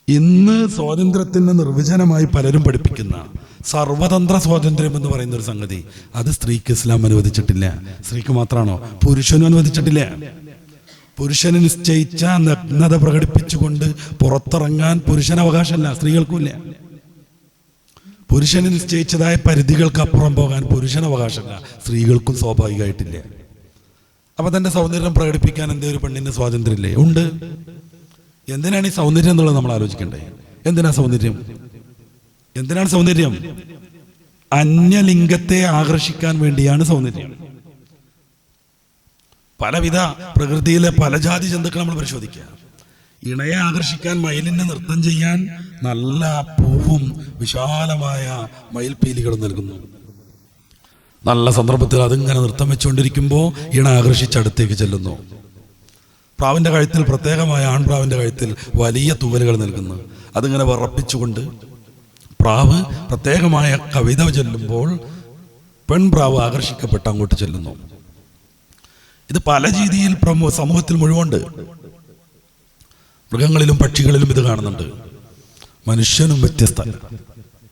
ഇന്ന് സ്വാതന്ത്ര്യത്തിന് നിർവചനമായി പലരും പഠിപ്പിക്കുന്ന സർവതന്ത്ര സ്വാതന്ത്ര്യം എന്ന് പറയുന്ന ഒരു സംഗതി, അത് സ്ത്രീക്ക് ഇസ്ലാം അനുവദിച്ചിട്ടില്ല. സ്ത്രീക്ക് മാത്രമാണോ? പുരുഷനും അനുവദിച്ചിട്ടില്ല. പുരുഷന് നിശ്ചയിച്ച നഗ്നത പ്രകടിപ്പിച്ചുകൊണ്ട് പുറത്തിറങ്ങാൻ പുരുഷന് അവകാശമല്ല, സ്ത്രീകൾക്കുമില്ല. പുരുഷന് നിശ്ചയിച്ചതായ പരിധികൾക്ക് അപ്പുറം പോകാൻ പുരുഷന് അവകാശമല്ല, സ്ത്രീകൾക്കും സ്വാഭാവികമായിട്ടില്ല. അപ്പൊ തന്റെ സൗന്ദര്യം പ്രകടിപ്പിക്കാൻ എന്തേ ഒരു പെണ്ണിന് സ്വാതന്ത്ര്യമില്ലേ? ഉണ്ട്. എന്തിനാണ് ഈ സൗന്ദര്യം എന്നുള്ളത് നമ്മൾ ആലോചിക്കണ്ടേ? എന്തിനാ സൗന്ദര്യം? എന്തിനാണ് സൗന്ദര്യം? അന്യലിംഗത്തെ ആകർഷിക്കാൻ വേണ്ടിയാണ് സൗന്ദര്യം. പലവിധ പ്രകൃതിയിലെ പല ജാതി ജന്തുക്കൾ നമ്മൾ പരിശോധിക്കുക. ഇണയെ ആകർഷിക്കാൻ മയിലിനെ നൃത്തം ചെയ്യാൻ നല്ല പൂവും വിശാലമായ മയിൽപീലികളും നൽകുന്നു. നല്ല സന്ദർഭത്തിൽ അതിങ്ങനെ നൃത്തം വെച്ചുകൊണ്ടിരിക്കുമ്പോൾ ഇണ ആകർഷിച്ചടുത്തേക്ക് ചെല്ലുന്നു. പ്രാവിന്റെ കഴുത്തിൽ, പ്രത്യേകമായ ആൺപ്രാവിന്റെ കഴുത്തിൽ വലിയ തൂവലുകൾ നൽകുന്നു. അതിങ്ങനെ വിറപ്പിച്ചുകൊണ്ട് പ്രാവ് പ്രത്യേകമായ കവിത ചൊല്ലുമ്പോൾ പെൺപ്രാവ് ആകർഷിക്കപ്പെട്ട് അങ്ങോട്ട് ചെല്ലുന്നു. ഇത് പല രീതിയിൽ സമൂഹത്തിൽ മുഴുവനുണ്ട്. മൃഗങ്ങളിലും പക്ഷികളിലും ഇത് കാണുന്നുണ്ട്. മനുഷ്യനും വ്യത്യസ്ത.